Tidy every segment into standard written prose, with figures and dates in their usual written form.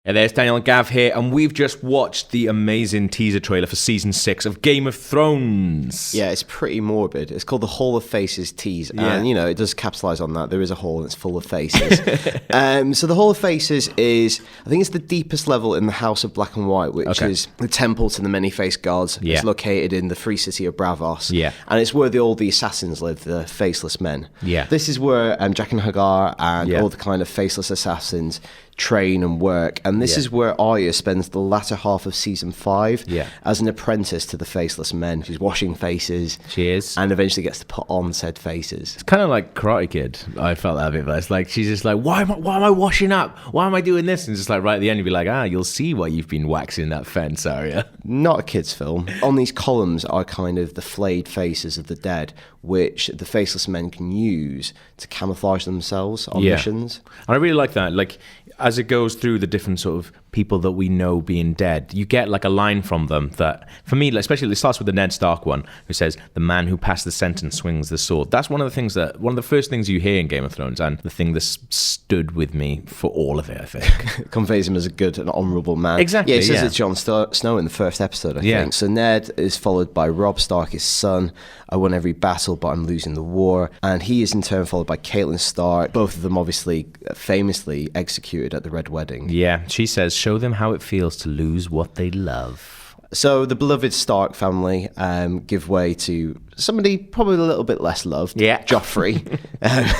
Hey, there's Daniel and Gav here, and we've just watched the amazing teaser trailer for Season 6 of Game of Thrones. Yeah, it's pretty morbid. It's called the Hall of Faces tease, and, it does capitalise on that. There is a hall, and it's full of faces. So the Hall of Faces is, I think it's the deepest level in the House of Black and White, which is the temple to the many-faced gods. Yeah. It's located in the free city of Bravos. Yeah. And it's where all the assassins live, the faceless men. Yeah. This is where Jack and Hagar and all the kind of faceless assassins train and work, and this is where Arya spends the latter half of season 5 as an apprentice to the faceless men. She's washing faces. She is. And eventually gets to put on said faces. It's kind of like Karate Kid. I felt that a bit, but it's like, she's just like, why am I washing up? Why am I doing this? And just like right at the end, you'd be like, you'll see why you've been waxing that fence, Arya. Not a kid's film. On these columns are kind of the flayed faces of the dead, which the faceless men can use to camouflage themselves on missions. And I really like that. Like, as it goes through the different sort of people that we know being dead, you get like a line from them that, for me, especially it starts with the Ned Stark one, who says, "The man who passed the sentence swings the sword." That's one of the first things you hear in Game of Thrones, and the thing that stood with me for all of it, I think. It conveys him as a good and honourable man. Exactly, Yeah, it says it's Jon Snow in the first episode, I think. So Ned is followed by Robb Stark, his son. "I won every battle, but I'm losing the war." And he is in turn followed by Catelyn Stark, both of them obviously famously executed at the Red Wedding. Yeah, she says, "Show them how it feels to lose what they love." So the beloved Stark family give way to somebody probably a little bit less loved, Joffrey,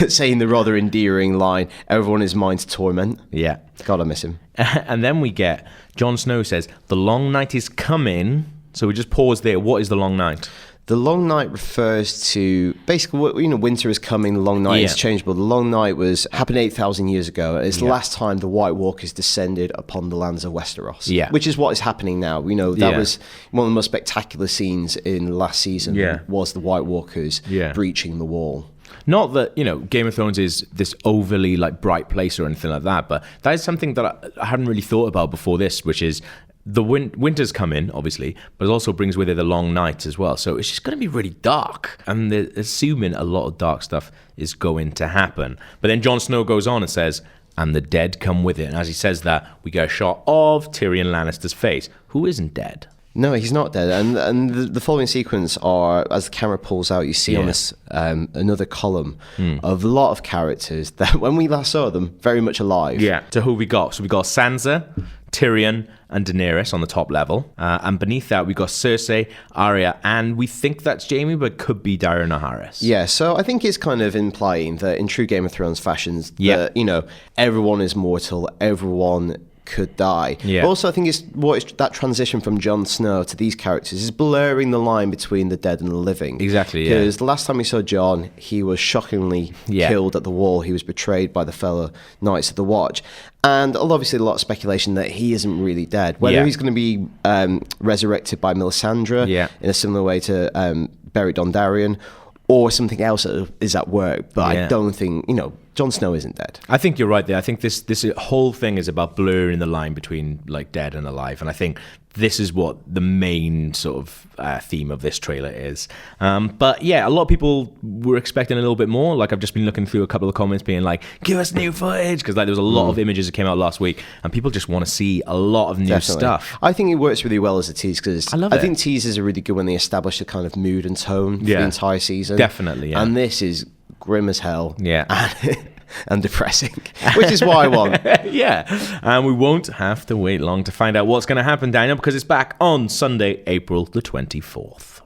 saying the rather endearing line, "Everyone is mine to torment." Yeah. God, I miss him. And then we get, Jon Snow says, "The long night is coming." So we just pause there. What is the long night? The long night refers to basically, winter is coming, the long night is changeable. The long night happened 8,000 years ago. It's the last time the White Walkers descended upon the lands of Westeros. Yeah. Which is what is happening now. That was one of the most spectacular scenes in last season was the White Walkers breaching the wall. Not that, Game of Thrones is this overly bright place or anything like that, but that is something that I hadn't really thought about before this, which is the winter's come in, obviously, but it also brings with it the long nights as well. So it's just going to be really dark. And they're assuming a lot of dark stuff is going to happen. But then Jon Snow goes on and says, "And the dead come with it." And as he says that, we get a shot of Tyrion Lannister's face, who isn't dead. No, he's not dead. And the following sequence are, as the camera pulls out, you see on this another column of a lot of characters that, when we last saw them, very much alive. Yeah. So who we got? So we got Sansa, Tyrion, and Daenerys on the top level. And beneath that, we got Cersei, Arya, and we think that's Jaime, but could be Daenerys Harris. Yeah, so I think it's kind of implying that in true Game of Thrones fashions, that, everyone is mortal, everyone could die. Yeah. But also, I think that transition from Jon Snow to these characters is blurring the line between the dead and the living. Exactly, Because the last time we saw Jon, he was shockingly killed at the wall. He was betrayed by the fellow Knights of the Watch. And obviously a lot of speculation that he isn't really dead. Whether he's going to be resurrected by Melisandre in a similar way to Beric Dondarrion, or something else is at work. But I don't think, Jon Snow isn't dead. I think you're right there. I think this whole thing is about blurring the line between dead and alive, and I think this is what the main sort of theme of this trailer is. But yeah, a lot of people were expecting a little bit more. I've just been looking through a couple of comments being like, "Give us new footage," because there was a lot of images that came out last week, and people just want to see a lot of new stuff. I think it works really well as a tease because I think teasers are really good when they establish a kind of mood and tone for the entire season. Definitely, yeah. And this is grim as hell. Yeah. And depressing, which is what I want. And we won't have to wait long to find out what's going to happen, Daniel, because it's back on Sunday, April the 24th.